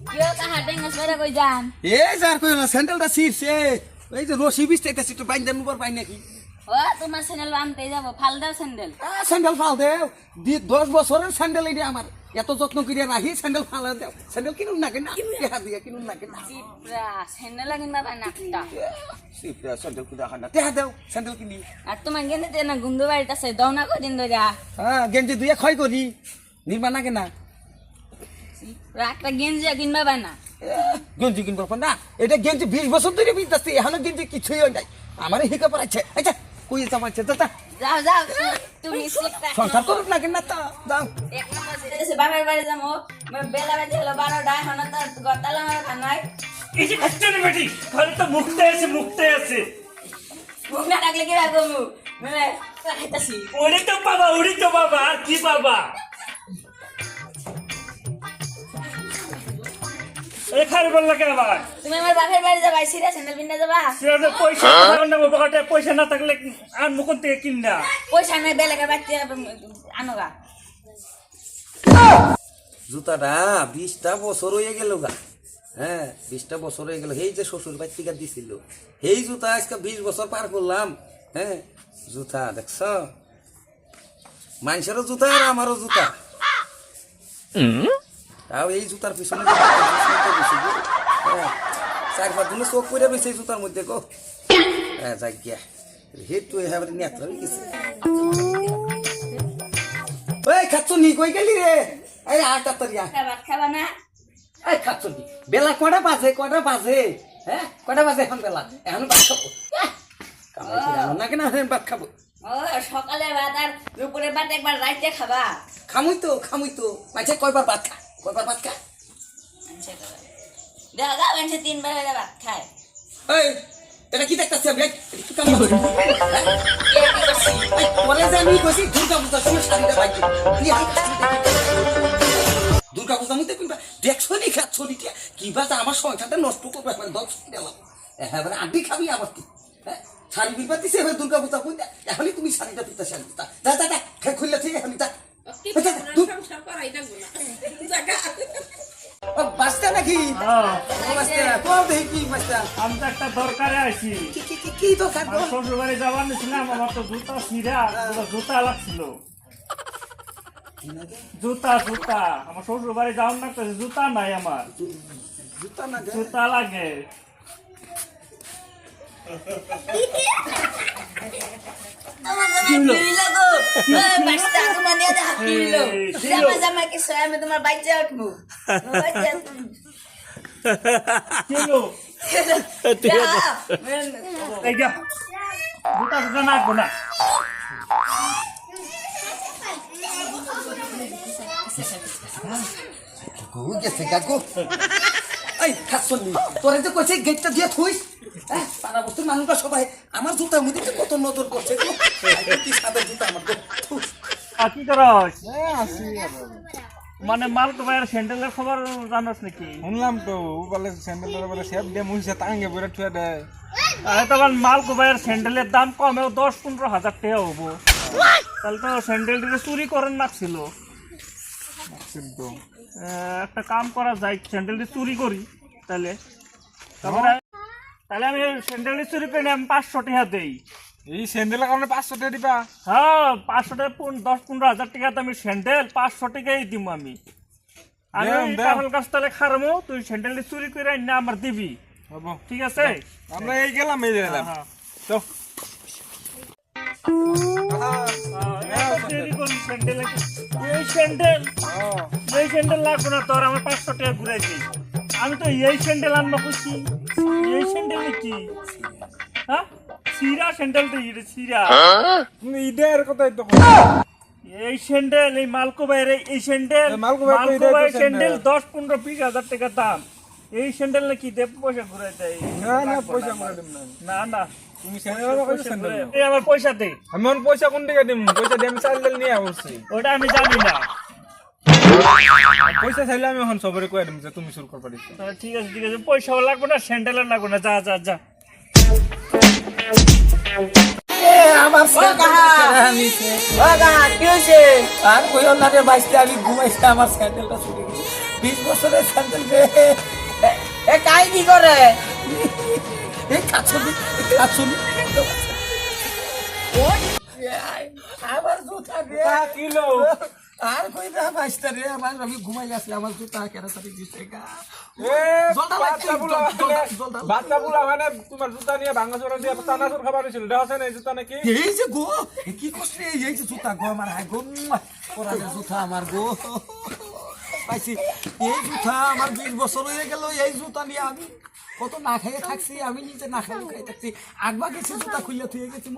কিও তাহা টেঙ্গাস বেড়া কই যান এ যার কই না স্যান্ডেলটা ছিড়ছে এই যে রশি বিছতেছে একটু বাইন্দা নুবার পাই নাকি ও তোমার স্যান্ডেল আনতে যাব ফাল দাও স্যান্ডেল স্যান্ডেল ফাল দেও 10 বছরের স্যান্ডেল এটা আমার এত যত্ন করিয়া রাখি স্যান্ডেল ফাল দেও স্যান্ডেল কিনুন না কেন টেহা দিয়া কিনুন না কেন চিপরা স্যান্ডেল কিনবা পাই না একটা সিপ্রা স্যান্ডেল কুদা খানা টেহা দেও স্যান্ডেল কিনি আর তোমার গেনে তে না গুন্দু বাড়িতে আছে দাও না কদিন ধরে হ্যাঁ গেঞ্জি দুইয়া ক্ষয় করি নির্মা না কেনা একটা গেঞ্জি কিনবা পাই না গেঞ্জি কিনবো না এটা গেঞ্জি 20 বছর ধরে বিনতেছি এখনো গেঞ্জি কিছুই হয় নাই আমার হিকা পড়াচ্ছে আচ্ছা কই যামাচ্ছে দাদা যাও যাও তুমি সিটটা সংসার করুক না কেন তা দাও এক নম্বর সিটে বাবার বাড়ি যাবো বেলা বাজে হলো 12টা এখন তো গতালা আমার খানাই এই যে খাচ্ছনি বেটি খালি তো মুখতে আছে মুখ না ডাকলে কি রাখবো মুখ মানে খাইতাছি ওরে তো বাবা আর কি বাবা এখানে বললা কে আবার তুমি আমার বাপের বাড়ি যাবা সিরা স্যান্ডেল পিন্ডা যাবা সেটা পয়সা না বাবাটা পয়সা না থাকলে আর মুকুন থেকে কিনা পয়সা নাই বেলাকে বাচ্চা আনোগা জুতাটা 20টা বছর হয়ে গেল গা হ্যাঁ 20টা বছর হয়ে গেল এই যে শ্বশুর বাড়ি থেকে দিছিল এই জুতা আজকে 20 বছর পার করলাম হ্যাঁ জুতা দেখছ মানুষেরও জুতা আর আমারও জুতা তাও এই জুতার পিছনে 4-5 দিনে চোখ করে রয়েছে এই জুতার মধ্যে গো হ্যাঁ যাক গিয়া হেটু এবার নেত্র হয়ে গেছে ওই খাচ্ছ নি কই গেলি রে এই আটা তরিয়া ভাত খাবা না এই খাচ্ছ নি বেলা কটা বাজে হ্যাঁ কটা বাজে এখন বেলা এখন ভাত খাবো কামাই করে আনো না কেন এখন ভাত খাবো ও সকালে ভাত আর দুপুরে ভাত একবার রাইতে খাবা খামুই তো মাঝে কয়বার ভাত খা দেখা মানুষে 3 বেলা ভাত খায় এই এটা কি দেখতেছি আমি কি কাম করছিস পরে যে আমি কইছি দুর্গা পূজা শুনে শাড়িটা বাইকে দুর্গা পূজা মধ্যে কিংবা দেখছো নি খাচ্ছ নি কি বাস আমার সংসারটা নষ্ট করবে আমার 10 দিলাম হ্যাঁ মানে আড্ডি খাবি আমার কি হ্যাঁ শাড়ি বিলবা দিছে এবার দুর্গা পূজা কই এখনই তুমি শাড়িটা পিতা শাড়ি দা খুললে ঠিক এখনই দা বাস্তা নাকি আমি তো একটা দরকারে আছি কি দরকার শ্বশুর বাড়ি যাবার নিছিলাম আমার তো জুতা ছিঁড়া জুতা লাগছিল জুতা আমার শ্বশুর বাড়ি যাওয়ার না জুতা নাই আমার জুতা লাগে তোমার বাচ্চা উঠবো জুতা নাকবো না তোরা যে কইছে গেটটা দিয়ে থুইস পাড়া বস্তুর মানুষরা সবাই আমার জুতার মধ্যে কত নজর করছে কি সাদা জুতা আমার কি করস মানে মাল তো ভাইয়ের স্যান্ডেলের খবর জানোস নাকি শুনলাম তো বলে স্যান্ডেলের বলে সেফ দে মুইছে টাঙ্গে বইরা থুয়া দেয় আরে তো মাল কুবাইয়ের স্যান্ডেলের দাম কমেও 10-15 হাজার টাকা হবো তাহলে তো স্যান্ডেলটিকে চুরি করেন নাকছিল কিন্তু একটা কাম করা যায় স্যান্ডেলটি চুরি করি তাহলে তারপরে আমি স্যান্ডেলটি চুরি করে আমি 500 টাকা দেই এই স্যান্ডেলের কারণে 500 টাকা দিবা হ্যাঁ 500 টাকা 10-15 হাজার টাকা আমি স্যান্ডেল 500 টাকাই দিব আমি কামাল কাছ তাহলে খারামো তুই স্যান্ডেলটি চুরি করে না আমার দিবি হবো ঠিক আছে আমরা এই গেলাম এই গেলাম তো এই স্যান্ডেল লাগবে না তোর আমার 500 টাকা ঘুরাইছি আমি তো এই স্যান্ডেল আনবো খুশি এই স্যান্ডেল কি হ্যাঁ সিরা স্যান্ডেল তো সিরা ঈদের কথাই তো এই স্যান্ডেল এই মালকোবাইয়ের এই স্যান্ডেল মালকোবাই স্যান্ডেল 10-15-20 হাজার টাকা দাম এই স্যান্ডেল নাকি দেব পয়সা ঘুরাই দেয় না পয়সা করে দিম না না তুমি স্যান্ডেল কই স্যান্ডেল এই আমার পয়সা দে আমি অন পয়সা কোন দিকে দিম পয়সা দিয়ে আমি চাইলে নিয়ে আসছি ওটা আমি জানি না পয়সা চাইলে আমি এখন সবরে কই দিম যে তুমি শুরু কর পারিস ঠিক আছে পয়সাও লাগবে না স্যান্ডেল লাগবে না যা রে আমার স্যান্ডেল নিছে কি হয়েছে আর কইও না রে বাইসতে আমি ঘুমাইছি আমার স্যান্ডেলটা ছুটে গেছে 20 বছরের স্যান্ডেল রে এ কাই কি করে এই কাছুনি আমার জুতা রে কিলো আর কই না বাইসতে রে আমার আমি ঘুমাই গেছি আমার জুতা কেন তাতে গেছে গা এ জলটা লাগছে, জলটা। বাচ্চা বুলা মানে তোমার জুতা নিয়ে ভাঙা চোরা দিয়ে চানাচুর খাবার হয়েছিল দেখাছে না এই জুতা নাকি এই যে গো কি কষ্ট রে এই যে জুতা গো আমার হাই গো পরানের জুতা আমার গো পাইছি এই জুতা আমার 20 বছর হয়ে গেল এই জুতা নিয়ে আমি কত না খেয়ে থাকছি আমি নিজে না খেয়ে খাই থাকছি আগবা গেছি জুতা খুলে থুয়ে গেছি